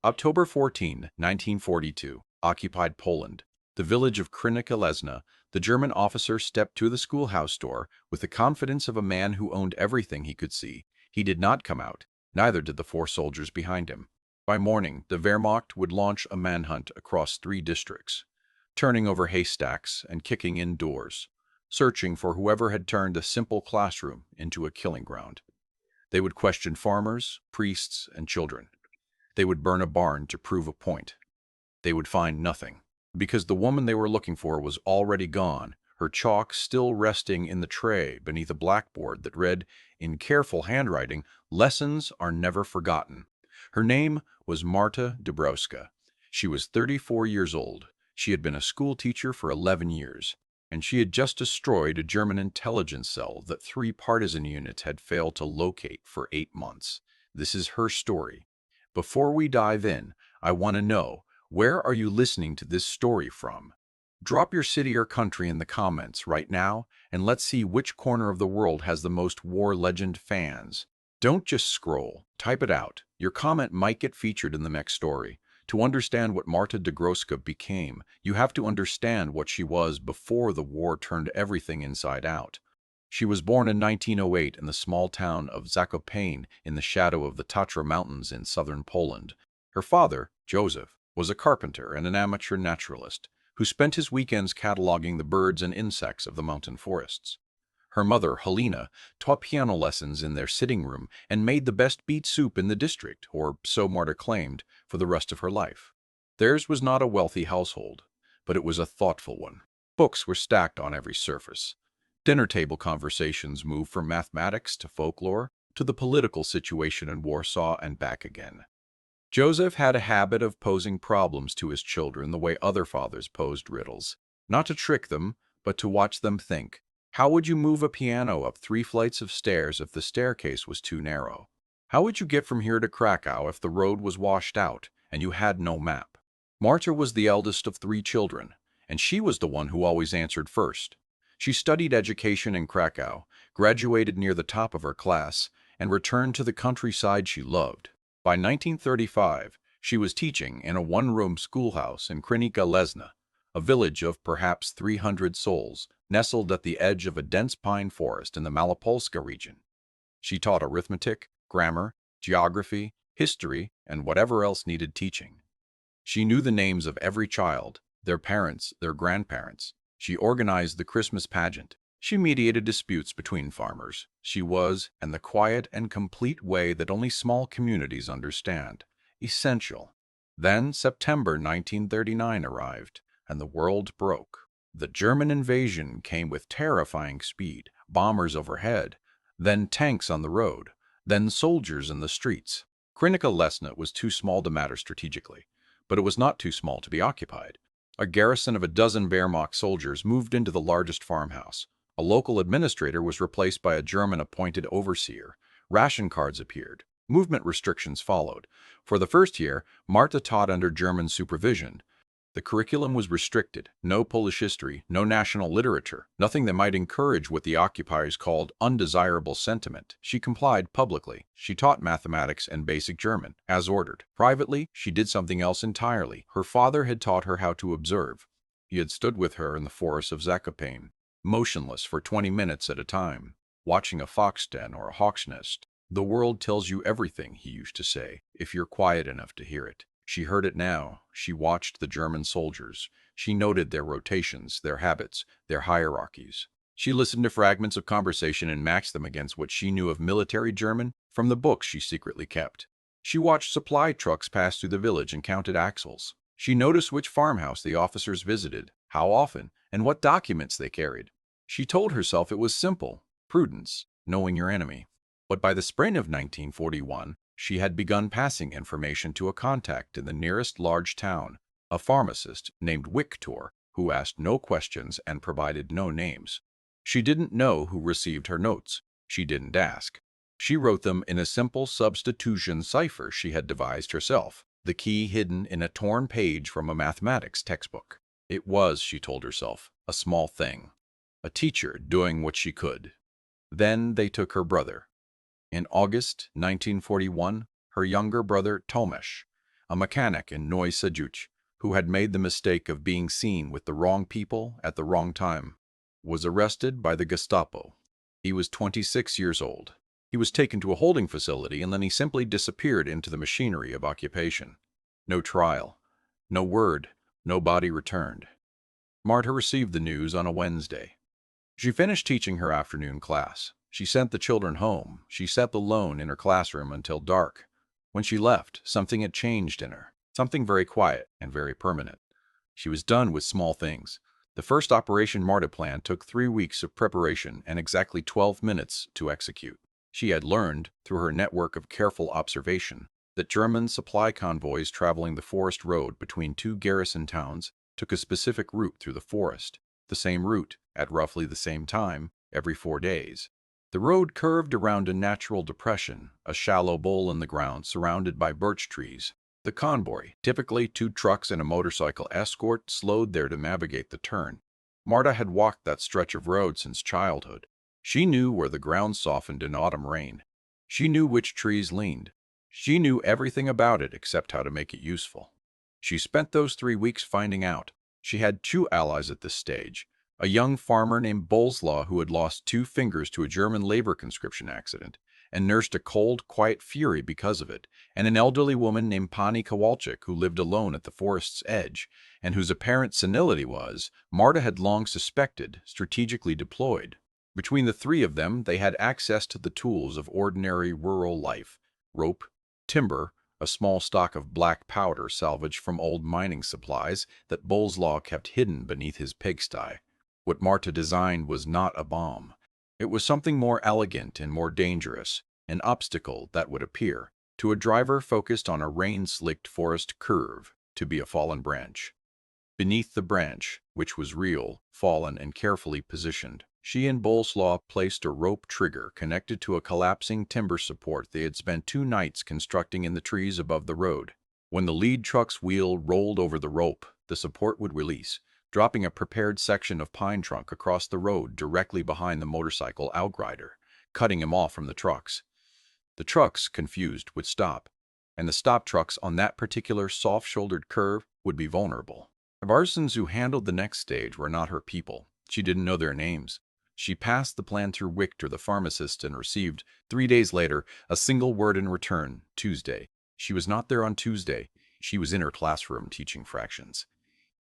October 14, 1942, occupied Poland. The village of Krynica Lesna, the German officer stepped to the schoolhouse door with the confidence of a man who owned everything he could see. He did not come out, neither did the 4 soldiers behind him. By morning, the Wehrmacht would launch a manhunt across 3 districts, turning over haystacks and kicking in doors, searching for whoever had turned a simple classroom into a killing ground. They would question farmers, priests, and children. They would burn a barn to prove a point. They would find nothing, because the woman they were looking for was already gone, her chalk still resting in the tray beneath a blackboard that read, in careful handwriting, "Lessons are never forgotten." Her name was Marta Dabrowska. She was 34 years old. She had been a school teacher for 11 years, and she had just destroyed a German intelligence cell that 3 partisan units had failed to locate for 8 months. This is her story. Before we dive in, I want to know, where are you listening to this story from? Drop your city or country in the comments right now, and let's see which corner of the world has the most war legend fans. Don't just scroll, type it out. Your comment might get featured in the next story. To understand what Marta Dabrowska became, you have to understand what she was before the war turned everything inside out. She was born in 1908 in the small town of Zakopane in the shadow of the Tatra Mountains in southern Poland. Her father, Joseph, was a carpenter and an amateur naturalist who spent his weekends cataloging the birds and insects of the mountain forests. Her mother, Helena, taught piano lessons in their sitting room and made the best beet soup in the district, or so Marta claimed, for the rest of her life. Theirs was not a wealthy household, but it was a thoughtful one. Books were stacked on every surface. Dinner table conversations moved from mathematics to folklore to the political situation in Warsaw and back again. Joseph had a habit of posing problems to his children the way other fathers posed riddles, not to trick them, but to watch them think. How would you move a piano up 3 flights of stairs if the staircase was too narrow? How would you get from here to Krakow if the road was washed out and you had no map? Marta was the eldest of 3 children, and she was the one who always answered first. She studied education in Krakow, graduated near the top of her class, and returned to the countryside she loved. By 1935, she was teaching in a 1-room schoolhouse in Krynica Lesna, a village of perhaps 300 souls, nestled at the edge of a dense pine forest in the Malopolska region. She taught arithmetic, grammar, geography, history, and whatever else needed teaching. She knew the names of every child, their parents, their grandparents. She organized the Christmas pageant. She mediated disputes between farmers. She was, in the quiet and complete way that only small communities understand, essential. Then September 1939 arrived, and the world broke. The German invasion came with terrifying speed, bombers overhead, then tanks on the road, then soldiers in the streets. Krynica Lesna was too small to matter strategically, but it was not too small to be occupied. A garrison of a dozen Wehrmacht soldiers moved into the largest farmhouse. A local administrator was replaced by a German-appointed overseer. Ration cards appeared. Movement restrictions followed. For the first year, Marta taught under German supervision. The curriculum was restricted. No Polish history, no national literature, nothing that might encourage what the occupiers called undesirable sentiment. She complied publicly. She taught mathematics and basic German, as ordered. Privately, she did something else entirely. Her father had taught her how to observe. He had stood with her in the forests of Zakopane, motionless for 20 minutes at a time, watching a fox den or a hawk's nest. "The world tells you everything," he used to say, "if you're quiet enough to hear it." She heard it now. She watched the German soldiers. She noted their rotations, their habits, their hierarchies. She listened to fragments of conversation and matched them against what she knew of military German from the books she secretly kept. She watched supply trucks pass through the village and counted axles. She noticed which farmhouse the officers visited, how often, and what documents they carried. She told herself it was simple, prudence, knowing your enemy. But by the spring of 1941, she had begun passing information to a contact in the nearest large town, a pharmacist named Victor, who asked no questions and provided no names. She didn't know who received her notes. She didn't ask. She wrote them in a simple substitution cipher she had devised herself, the key hidden in a torn page from a mathematics textbook. It was, she told herself, a small thing. A teacher doing what she could. Then they took her brother. In August 1941, her younger brother Tomasz, a mechanic in Neusiedl, who had made the mistake of being seen with the wrong people at the wrong time, was arrested by the Gestapo. He was 26 years old. He was taken to a holding facility and then he simply disappeared into the machinery of occupation. No trial, no word, no body returned. Marta received the news on a Wednesday. She finished teaching her afternoon class. She sent the children home. She sat alone in her classroom until dark. When she left, something had changed in her, something very quiet and very permanent. She was done with small things. The first Operation Marta plan took 3 weeks of preparation and exactly 12 minutes to execute. She had learned, through her network of careful observation, that German supply convoys traveling the forest road between 2 garrison towns took a specific route through the forest, the same route, at roughly the same time, every 4 days. The road curved around a natural depression, a shallow bowl in the ground surrounded by birch trees. The convoy, typically 2 trucks and a motorcycle escort, slowed there to navigate the turn. Marta had walked that stretch of road since childhood. She knew where the ground softened in autumn rain. She knew which trees leaned. She knew everything about it except how to make it useful. She spent those 3 weeks finding out. She had 2 allies at this stage. A young farmer named Boleslaw who had lost 2 fingers to a German labor conscription accident and nursed a cold, quiet fury because of it, and an elderly woman named Pani Kowalczyk who lived alone at the forest's edge and whose apparent senility was, Marta had long suspected, strategically deployed. Between the 3 of them, they had access to the tools of ordinary rural life: rope, timber, a small stock of black powder salvaged from old mining supplies that Boleslaw kept hidden beneath his pigsty. What Marta designed was not a bomb. It was something more elegant and more dangerous, an obstacle that would appear, to a driver focused on a rain-slicked forest curve, to be a fallen branch. Beneath the branch, which was real, fallen, and carefully positioned, she and Boleslaw placed a rope trigger connected to a collapsing timber support they had spent 2 nights constructing in the trees above the road. When the lead truck's wheel rolled over the rope, the support would release, dropping a prepared section of pine trunk across the road directly behind the motorcycle outrider, cutting him off from the trucks. The trucks, confused, would stop, and the stop trucks on that particular soft-shouldered curve would be vulnerable. The artisans who handled the next stage were not her people. She didn't know their names. She passed the plan through Victor, the pharmacist, and received, 3 days later, a single word in return: Tuesday. She was not there on Tuesday. She was in her classroom teaching fractions.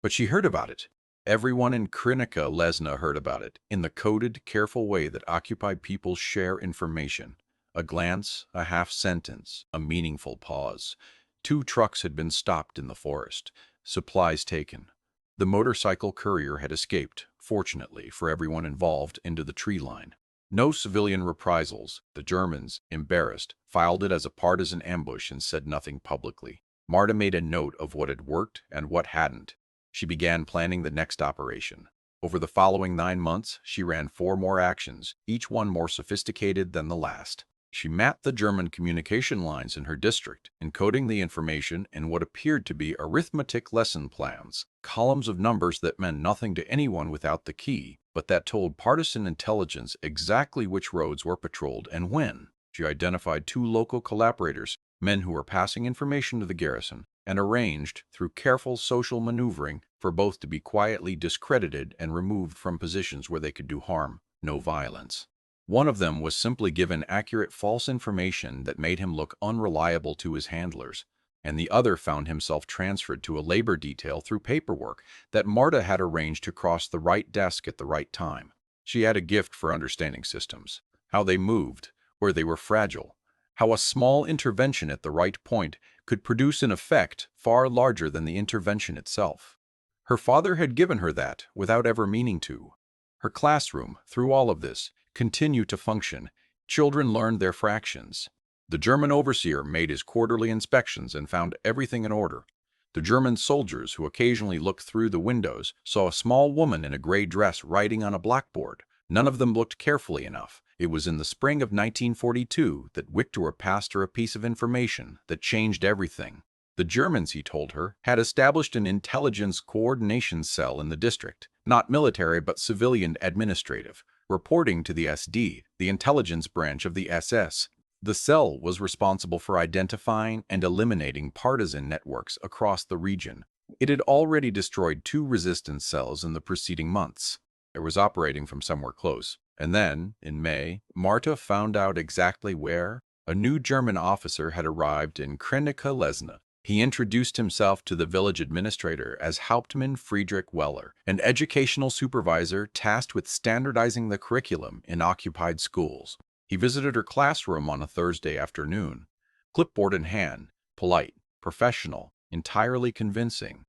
But she heard about it. Everyone in Krynica Lesna heard about it, in the coded, careful way that occupied people share information. A glance, a half-sentence, a meaningful pause. 2 trucks had been stopped in the forest, supplies taken. The motorcycle courier had escaped, fortunately for everyone involved, into the tree line. No civilian reprisals. The Germans, embarrassed, filed it as a partisan ambush and said nothing publicly. Marta made a note of what had worked and what hadn't. She began planning the next operation. Over the following 9 months, she ran 4 more actions, each one more sophisticated than the last. She mapped the German communication lines in her district, encoding the information in what appeared to be arithmetic lesson plans, columns of numbers that meant nothing to anyone without the key, but that told partisan intelligence exactly which roads were patrolled and when. She identified 2 local collaborators, men who were passing information to the garrison, and arranged, through careful social maneuvering, for both to be quietly discredited and removed from positions where they could do harm, no violence. One of them was simply given accurate false information that made him look unreliable to his handlers, and the other found himself transferred to a labor detail through paperwork that Marta had arranged to cross the right desk at the right time. She had a gift for understanding systems, how they moved, where they were fragile, how a small intervention at the right point could produce an effect far larger than the intervention itself. Her father had given her that without ever meaning to. Her classroom, through all of this, continued to function. Children learned their fractions. The German overseer made his quarterly inspections and found everything in order. The German soldiers, who occasionally looked through the windows, saw a small woman in a gray dress writing on a blackboard. None of them looked carefully enough. It was in the spring of 1942 that Victor passed her a piece of information that changed everything. The Germans, he told her, had established an intelligence coordination cell in the district, not military but civilian administrative, reporting to the SD, the intelligence branch of the SS. The cell was responsible for identifying and eliminating partisan networks across the region. It had already destroyed 2 resistance cells in the preceding months. It was operating from somewhere close. And then, in May, Marta found out exactly where. A new German officer had arrived in Krynica Lesna. He introduced himself to the village administrator as Hauptmann Friedrich Weller, an educational supervisor tasked with standardizing the curriculum in occupied schools. He visited her classroom on a Thursday afternoon, clipboard in hand, polite, professional, entirely convincing.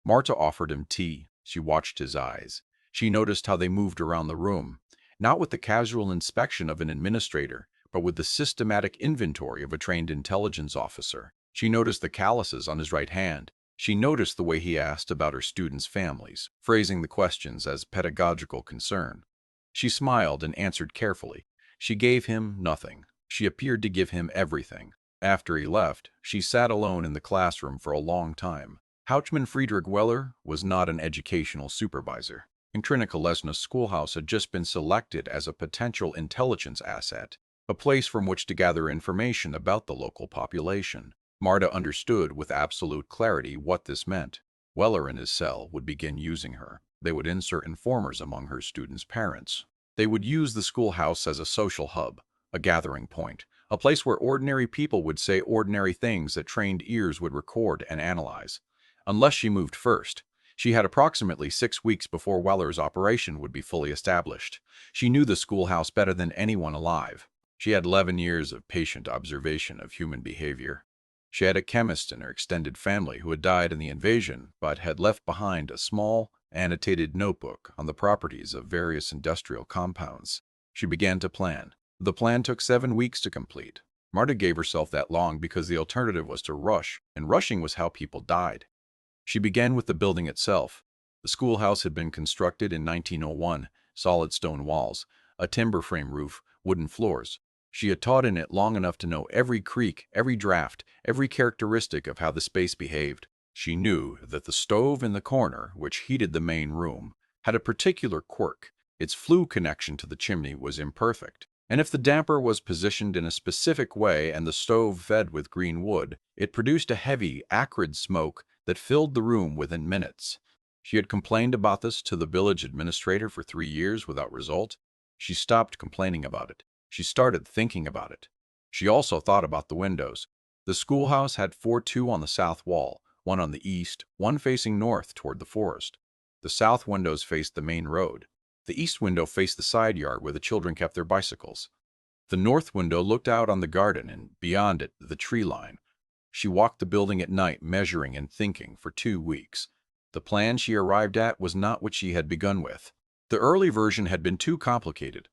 Marta offered him tea. She watched his eyes. She noticed how they moved around the room, not with the casual inspection of an administrator, but with the systematic inventory of a trained intelligence officer. She noticed the calluses on his right hand. She noticed the way he asked about her students' families, phrasing the questions as pedagogical concern. She smiled and answered carefully. She gave him nothing. She appeared to give him everything. After he left, she sat alone in the classroom for a long time. Hauptmann Friedrich Weller was not an educational supervisor. Krynica Lesna's schoolhouse had just been selected as a potential intelligence asset, a place from which to gather information about the local population. Marta understood with absolute clarity what this meant. Weller and his cell would begin using her. They would insert informers among her students' parents. They would use the schoolhouse as a social hub, a gathering point, a place where ordinary people would say ordinary things that trained ears would record and analyze. Unless she moved first, she had approximately 6 weeks before Weller's operation would be fully established. She knew the schoolhouse better than anyone alive. She had 11 years of patient observation of human behavior. She had a chemist in her extended family who had died in the invasion, but had left behind a small, annotated notebook on the properties of various industrial compounds. She began to plan. The plan took 7 weeks to complete. Marta gave herself that long because the alternative was to rush, and rushing was how people died. She began with the building itself. The schoolhouse had been constructed in 1901, solid stone walls, a timber frame roof, wooden floors. She had taught in it long enough to know every creak, every draft, every characteristic of how the space behaved. She knew that the stove in the corner, which heated the main room, had a particular quirk. Its flue connection to the chimney was imperfect, and if the damper was positioned in a specific way and the stove fed with green wood, it produced a heavy, acrid smoke that filled the room within minutes. She had complained about this to the village administrator for 3 years without result. She stopped complaining about it. She started thinking about it. She also thought about the windows. The schoolhouse had 2 on the south wall, one on the east, one facing north toward the forest. The south windows faced the main road. The east window faced the side yard where the children kept their bicycles. The north window looked out on the garden and, beyond it, the tree line. She walked the building at night, measuring and thinking for 2 weeks. The plan she arrived at was not what she had begun with. The early version had been too complicated.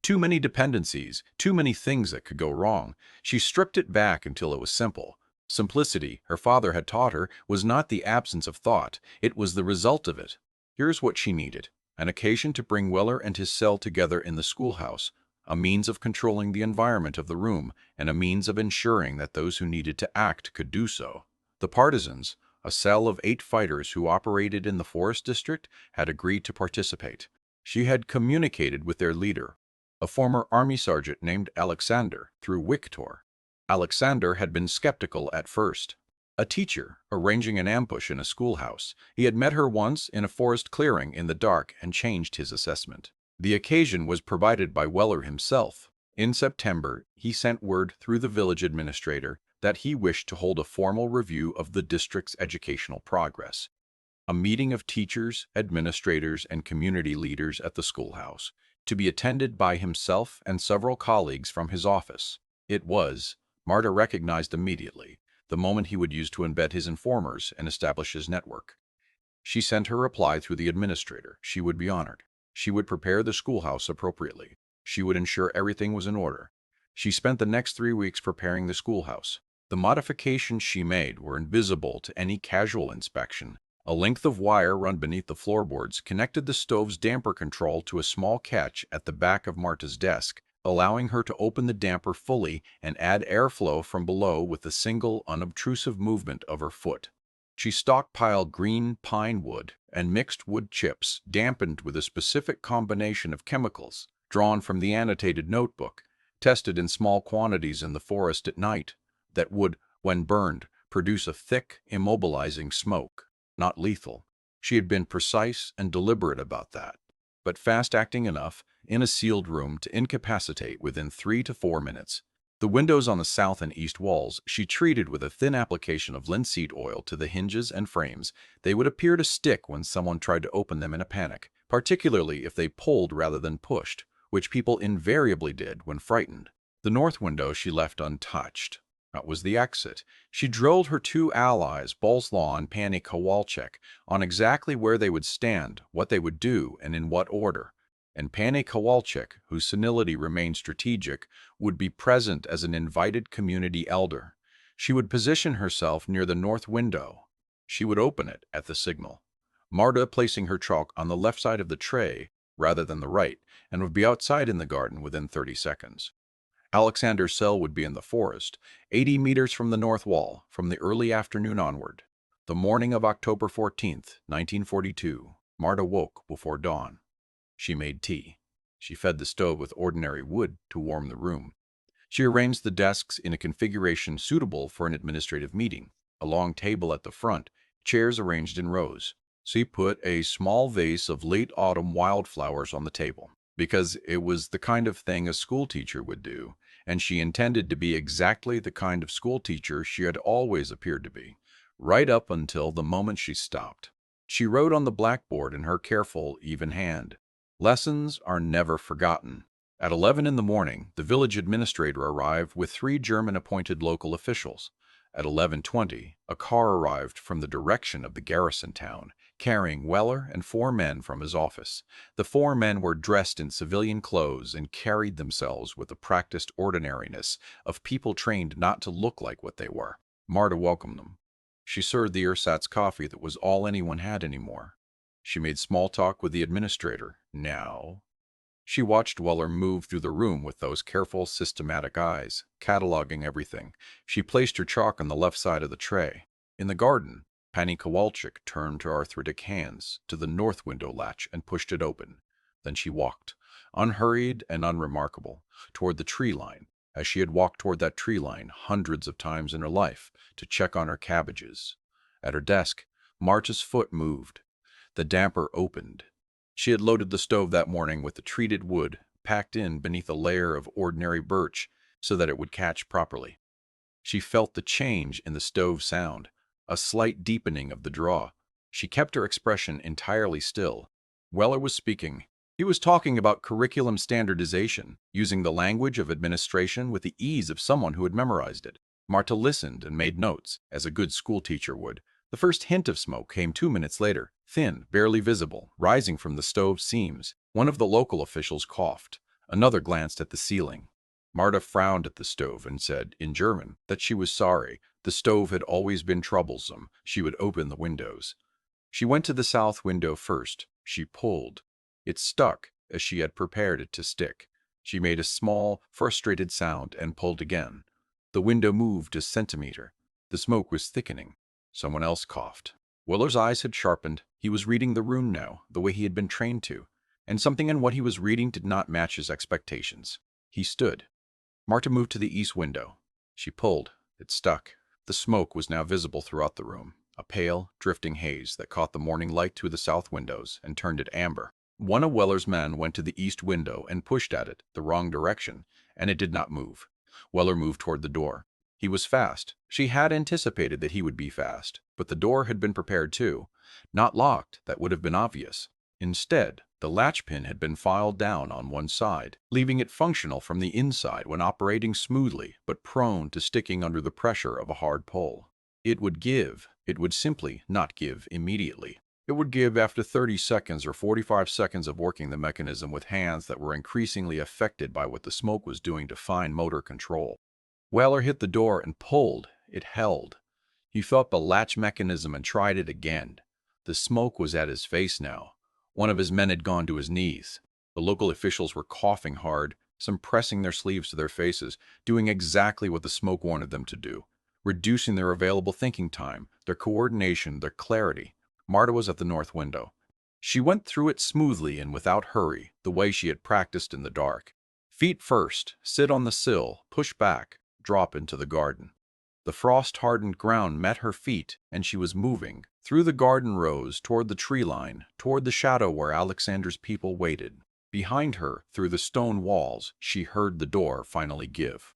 Too many dependencies, too many things that could go wrong. She stripped it back until it was simple. Simplicity, her father had taught her, was not the absence of thought. It was the result of it. Here's what she needed: an occasion to bring Weller and his cell together in the schoolhouse, a means of controlling the environment of the room, and a means of ensuring that those who needed to act could do so. The partisans, a cell of 8 fighters who operated in the forest district, had agreed to participate. She had communicated with their leader, a former army sergeant named Alexander, through Victor. Alexander had been skeptical at first. A teacher, arranging an ambush in a schoolhouse, he had met her once in a forest clearing in the dark and changed his assessment. The occasion was provided by Weller himself. In September, he sent word through the village administrator that he wished to hold a formal review of the district's educational progress. A meeting of teachers, administrators, and community leaders at the schoolhouse, to be attended by himself and several colleagues from his office. It was, Marta recognized immediately, the moment he would use to embed his informers and establish his network. She sent her reply through the administrator. She would be honored. She would prepare the schoolhouse appropriately. She would ensure everything was in order. She spent the next 3 weeks preparing the schoolhouse. The modifications she made were invisible to any casual inspection. A length of wire run beneath the floorboards connected the stove's damper control to a small catch at the back of Marta's desk, allowing her to open the damper fully and add airflow from below with a single, unobtrusive movement of her foot. She stockpiled green pine wood and mixed wood chips, dampened with a specific combination of chemicals drawn from the annotated notebook. tested in small quantities in the forest at night, that would, when burned, produce a thick, immobilizing smoke, not lethal. She had been precise and deliberate about that, but fast-acting enough in a sealed room to incapacitate within 3 to 4 minutes. The windows on the south and east walls she treated with a thin application of linseed oil to the hinges and frames. They would appear to stick when someone tried to open them in a panic, particularly if they pulled rather than pushed, which people invariably did when frightened. The north window she left untouched. That was the exit. She drilled her two allies, Boleslaw and Pani Kowalczyk, on exactly where they would stand, what they would do, and in what order. And Pani Kowalczyk, whose senility remained strategic, would be present as an invited community elder. She would position herself near the north window. She would open it at the signal. Marta placing her chalk on the left side of the tray rather than the right, and would be outside in the garden within 30 seconds. Alexander's cell would be in the forest, 80 meters from the north wall, from the early afternoon onward. The morning of October 14th, 1942, Marta woke before dawn. She made tea. She fed the stove with ordinary wood to warm the room. She arranged the desks in a configuration suitable for an administrative meeting, a long table at the front, chairs arranged in rows. She put a small vase of late autumn wildflowers on the table, because it was the kind of thing a schoolteacher would do, and she intended to be exactly the kind of schoolteacher she had always appeared to be, right up until the moment she stopped. She wrote on the blackboard in her careful, even hand. Lessons are never forgotten. At 11 in the morning, the village administrator arrived with 3 German-appointed local officials. At 11:20, a car arrived from the direction of the garrison town, carrying Weller and 4 men from his office. The 4 men were dressed in civilian clothes and carried themselves with the practiced ordinariness of people trained not to look like what they were. Marta welcomed them. She served the ersatz coffee that was all anyone had anymore. She made small talk with the administrator. Now, she watched Weller move through the room with those careful, systematic eyes, cataloging everything. She placed her chalk on the left side of the tray. In the garden, Pani Kowalczyk turned her arthritic hands to the north window latch and pushed it open. Then she walked, unhurried and unremarkable, toward the tree line, as she had walked toward that tree line hundreds of times in her life, to check on her cabbages. At her desk, Marta's foot moved. The damper opened. She had loaded the stove that morning with the treated wood, packed in beneath a layer of ordinary birch so that it would catch properly. She felt the change in the stove sound, a slight deepening of the draw. She kept her expression entirely still. Weller was speaking. He was talking about curriculum standardization, using the language of administration with the ease of someone who had memorized it. Marta listened and made notes, as a good schoolteacher would. The first hint of smoke came 2 minutes later, thin, barely visible, rising from the stove's seams. One of the local officials coughed. Another glanced at the ceiling. Marta frowned at the stove and said, in German, that she was sorry. The stove had always been troublesome. She would open the windows. She went to the south window first. She pulled. It stuck, as she had prepared it to stick. She made a small, frustrated sound and pulled again. The window moved a centimeter. The smoke was thickening. Someone else coughed. Weller's eyes had sharpened. He was reading the room now, the way he had been trained to, and something in what he was reading did not match his expectations. He stood. Marta moved to the east window. She pulled. It stuck. The smoke was now visible throughout the room, a pale, drifting haze that caught the morning light through the south windows and turned it amber. One of Weller's men went to the east window and pushed at it, the wrong direction, and it did not move. Weller moved toward the door. He was fast. She had anticipated that he would be fast, but the door had been prepared too. Not locked, that would have been obvious. Instead, the latch pin had been filed down on one side, leaving it functional from the inside when operating smoothly, but prone to sticking under the pressure of a hard pull. It would give. It would simply not give immediately. It would give after 30 seconds or 45 seconds of working the mechanism with hands that were increasingly affected by what the smoke was doing to fine motor control. Weller hit the door and pulled. It held. He felt the latch mechanism and tried it again. The smoke was at his face now. One of his men had gone to his knees. The local officials were coughing hard, some pressing their sleeves to their faces, doing exactly what the smoke wanted them to do, reducing their available thinking time, their coordination, their clarity. Marta was at the north window. She went through it smoothly and without hurry, the way she had practiced in the dark. Feet first, sit on the sill, push back, drop into the garden. The frost-hardened ground met her feet, and she was moving through the garden rows toward the tree line, toward the shadow where Alexander's people waited. Behind her, through the stone walls, she heard the door finally give.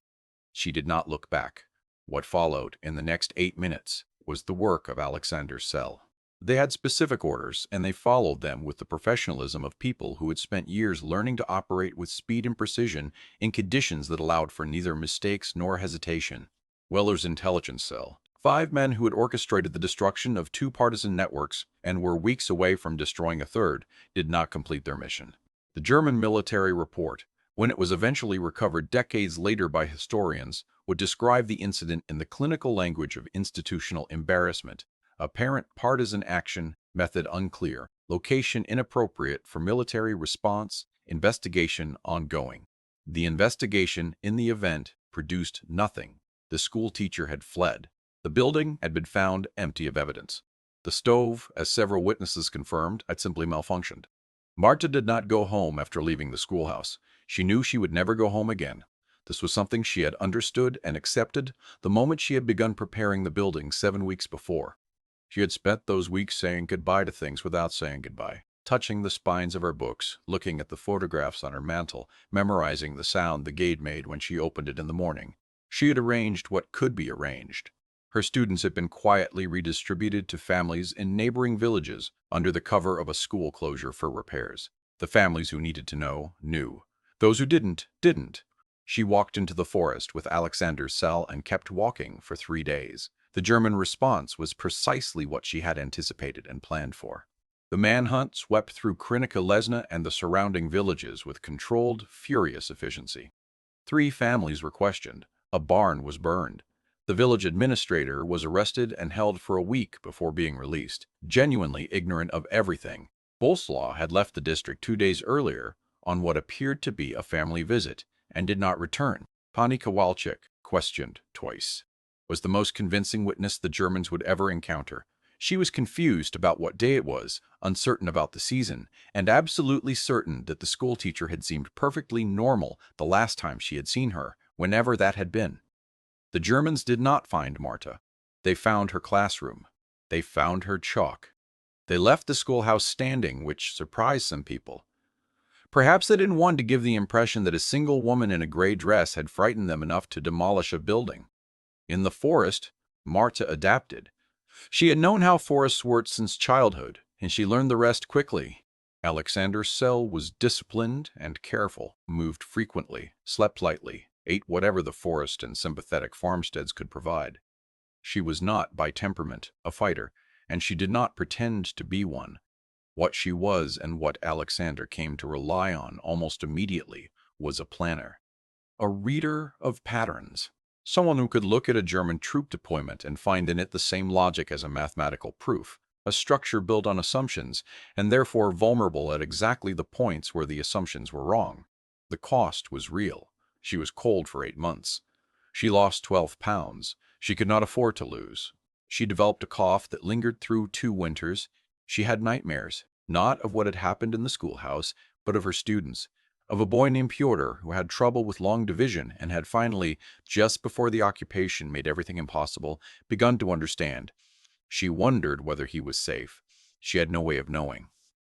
She did not look back. What followed in the next 8 minutes was the work of Alexander's cell. They had specific orders, and they followed them with the professionalism of people who had spent years learning to operate with speed and precision in conditions that allowed for neither mistakes nor hesitation. Weller's intelligence cell. 5 men who had orchestrated the destruction of 2 partisan networks and were weeks away from destroying a third did not complete their mission. The German military report, when it was eventually recovered decades later by historians, would describe the incident in the clinical language of institutional embarrassment: apparent partisan action, method unclear, location inappropriate for military response, investigation ongoing. The investigation, in the event, produced nothing. The school teacher had fled. The building had been found empty of evidence. The stove, as several witnesses confirmed, had simply malfunctioned. Marta did not go home after leaving the schoolhouse. She knew she would never go home again. This was something she had understood and accepted the moment she had begun preparing the building 7 weeks before. She had spent those weeks saying goodbye to things without saying goodbye, touching the spines of her books, looking at the photographs on her mantel, memorizing the sound the gate made when she opened it in the morning. She had arranged what could be arranged. Her students had been quietly redistributed to families in neighboring villages under the cover of a school closure for repairs. The families who needed to know, knew. Those who didn't. She walked into the forest with Alexander's cell and kept walking for 3 days. The German response was precisely what she had anticipated and planned for. The manhunt swept through Krynica Lesna and the surrounding villages with controlled, furious efficiency. 3 families were questioned. A barn was burned. The village administrator was arrested and held for a week before being released, genuinely ignorant of everything. Bolslaw had left the district 2 days earlier on what appeared to be a family visit and did not return. Pani Kowalczyk, questioned twice, was the most convincing witness the Germans would ever encounter. She was confused about what day it was, uncertain about the season, and absolutely certain that the schoolteacher had seemed perfectly normal the last time she had seen her, whenever that had been. The Germans did not find Marta. They found her classroom. They found her chalk. They left the schoolhouse standing, which surprised some people. Perhaps they didn't want to give the impression that a single woman in a gray dress had frightened them enough to demolish a building. In the forest, Marta adapted. She had known how forests worked since childhood, and she learned the rest quickly. Alexander's cell was disciplined and careful, moved frequently, slept lightly, ate whatever the forest and sympathetic farmsteads could provide. She was not, by temperament, a fighter, and she did not pretend to be one. What she was, and what Alexander came to rely on almost immediately, was a planner. A reader of patterns. Someone who could look at a German troop deployment and find in it the same logic as a mathematical proof, a structure built on assumptions, and therefore vulnerable at exactly the points where the assumptions were wrong. The cost was real. She was cold for 8 months. She lost 12 pounds. She could not afford to lose. She developed a cough that lingered through 2 winters. She had nightmares, not of what had happened in the schoolhouse, but of her students, of a boy named Pyotr who had trouble with long division and had finally, just before the occupation made everything impossible, begun to understand. She wondered whether he was safe. She had no way of knowing.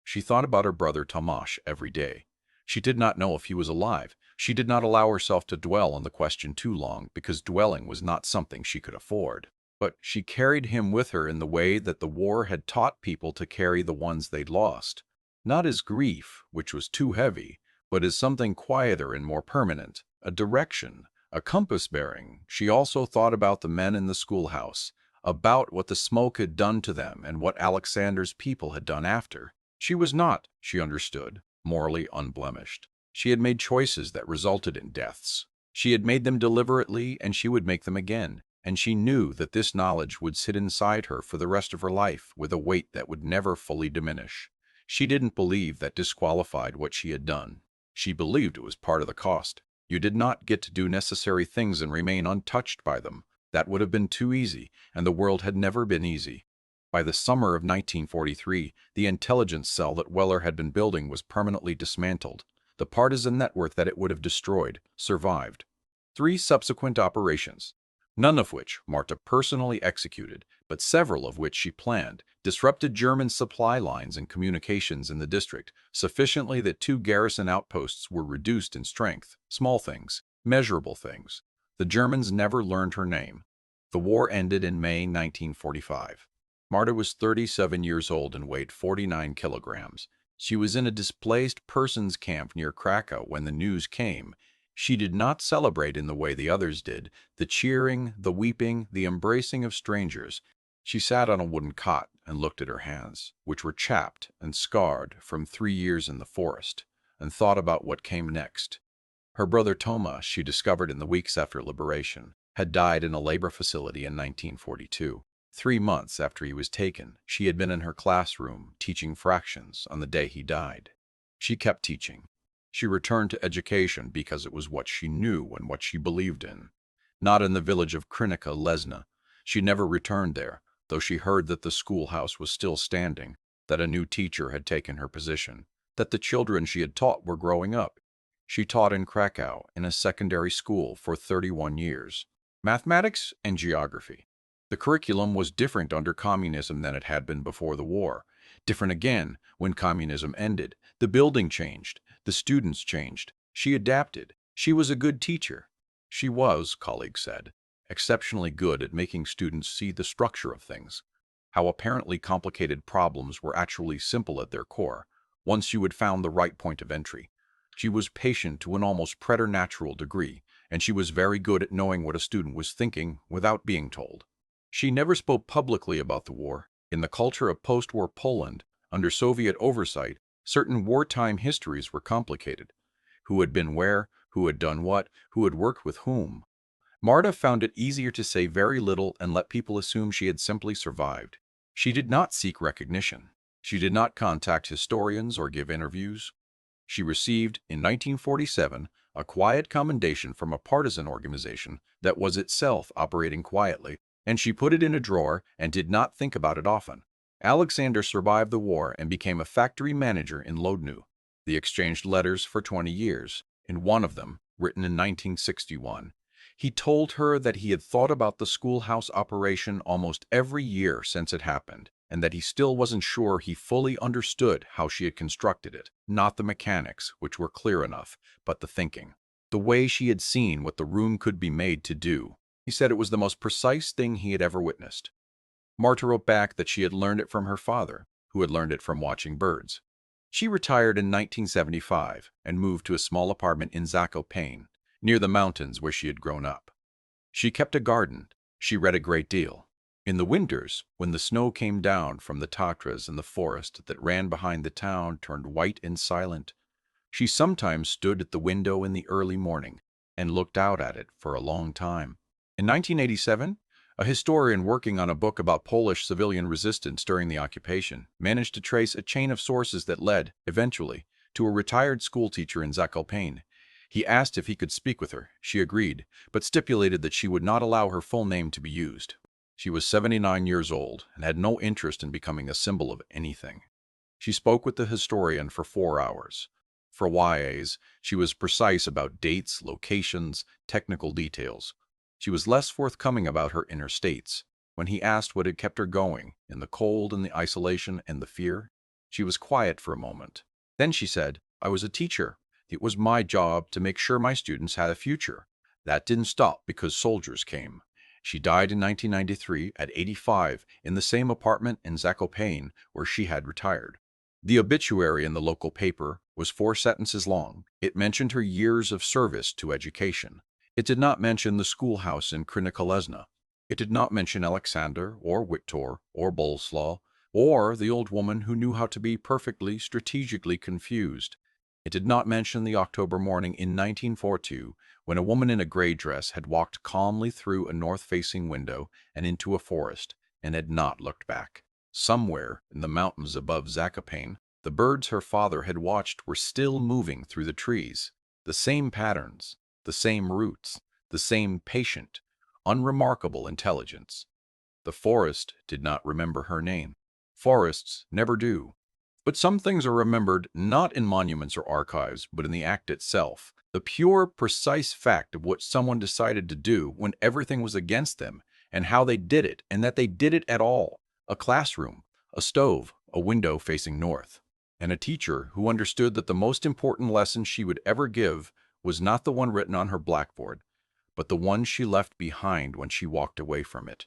She thought about her brother Tomasz every day. She did not know if he was alive. She did not allow herself to dwell on the question too long, because dwelling was not something she could afford. But she carried him with her in the way that the war had taught people to carry the ones they'd lost. Not as grief, which was too heavy, but as something quieter and more permanent, a direction, a compass bearing. She also thought about the men in the schoolhouse, about what the smoke had done to them and what Alexander's people had done after. She was not, she understood, morally unblemished. She had made choices that resulted in deaths. She had made them deliberately, and she would make them again. And she knew that this knowledge would sit inside her for the rest of her life with a weight that would never fully diminish. She didn't believe that disqualified what she had done. She believed it was part of the cost. You did not get to do necessary things and remain untouched by them. That would have been too easy, and the world had never been easy. By the summer of 1943, the intelligence cell that Weller had been building was permanently dismantled. The partisan network that it would have destroyed survived. 3 subsequent operations, none of which Marta personally executed, but several of which she planned, disrupted German supply lines and communications in the district sufficiently that 2 garrison outposts were reduced in strength. Small things, measurable things. The Germans never learned her name. The war ended in May 1945. Marta was 37 years old and weighed 49 kilograms. She was in a displaced persons camp near Krakow when the news came. She did not celebrate in the way the others did, the cheering, the weeping, the embracing of strangers. She sat on a wooden cot and looked at her hands, which were chapped and scarred from 3 years in the forest, and thought about what came next. Her brother Toma, she discovered in the weeks after liberation, had died in a labor facility in 1942. 3 months after he was taken, she had been in her classroom teaching fractions on the day he died. She kept teaching. She returned to education because it was what she knew and what she believed in. Not in the village of Krynica Lesna. She never returned there, though she heard that the schoolhouse was still standing, that a new teacher had taken her position, that the children she had taught were growing up. She taught in Krakow in a secondary school for 31 years. Mathematics and geography. The curriculum was different under communism than it had been before the war. Different again when communism ended. The building changed. The students changed. She adapted. She was a good teacher. She was, colleagues said, exceptionally good at making students see the structure of things, how apparently complicated problems were actually simple at their core, once you had found the right point of entry. She was patient to an almost preternatural degree, and she was very good at knowing what a student was thinking without being told. She never spoke publicly about the war. In the culture of post-war Poland, under Soviet oversight, certain wartime histories were complicated. Who had been where, who had done what, who had worked with whom. Marta found it easier to say very little and let people assume she had simply survived. She did not seek recognition. She did not contact historians or give interviews. She received, in 1947, a quiet commendation from a partisan organization that was itself operating quietly, and she put it in a drawer and did not think about it often. Alexander survived the war and became a factory manager in Lodno. They exchanged letters for 20 years. In one of them, written in 1961, he told her that he had thought about the schoolhouse operation almost every year since it happened, and that he still wasn't sure he fully understood how she had constructed it. Not the mechanics, which were clear enough, but the thinking. The way she had seen what the room could be made to do. He said it was the most precise thing he had ever witnessed. Marta wrote back that she had learned it from her father, who had learned it from watching birds. She retired in 1975 and moved to a small apartment in Zakopane, near the mountains where she had grown up. She kept a garden. She read a great deal. In the winters, when the snow came down from the Tatras and the forest that ran behind the town turned white and silent, she sometimes stood at the window in the early morning and looked out at it for a long time. In 1987, a historian working on a book about Polish civilian resistance during the occupation managed to trace a chain of sources that led, eventually, to a retired schoolteacher in Zakopane. He asked if he could speak with her. She agreed, but stipulated that she would not allow her full name to be used. She was 79 years old and had no interest in becoming a symbol of anything. She spoke with the historian for 4 hours. For YAs, she was precise about dates, locations, technical details. She was less forthcoming about her inner states. When he asked what had kept her going, in the cold and the isolation and the fear, she was quiet for a moment. Then she said, "I was a teacher. It was my job to make sure my students had a future. That didn't stop because soldiers came." She died in 1993 at 85 in the same apartment in Zakopane where she had retired. The obituary in the local paper was 4 sentences long. It mentioned her years of service to education. It did not mention the schoolhouse in Krynica Lesna. It did not mention Alexander or Wiktor or Boleslaw or the old woman who knew how to be perfectly strategically confused. It did not mention the October morning in 1942 when a woman in a gray dress had walked calmly through a north-facing window and into a forest and had not looked back. Somewhere in the mountains above Zakopane, the birds her father had watched were still moving through the trees. The same patterns, the same routes, the same patient, unremarkable intelligence. The forest did not remember her name. Forests never do. But some things are remembered not in monuments or archives, but in the act itself. The pure, precise fact of what someone decided to do when everything was against them, and how they did it, and that they did it at all. A classroom, a stove, a window facing north. And a teacher who understood that the most important lesson she would ever give was not the one written on her blackboard, but the one she left behind when she walked away from it.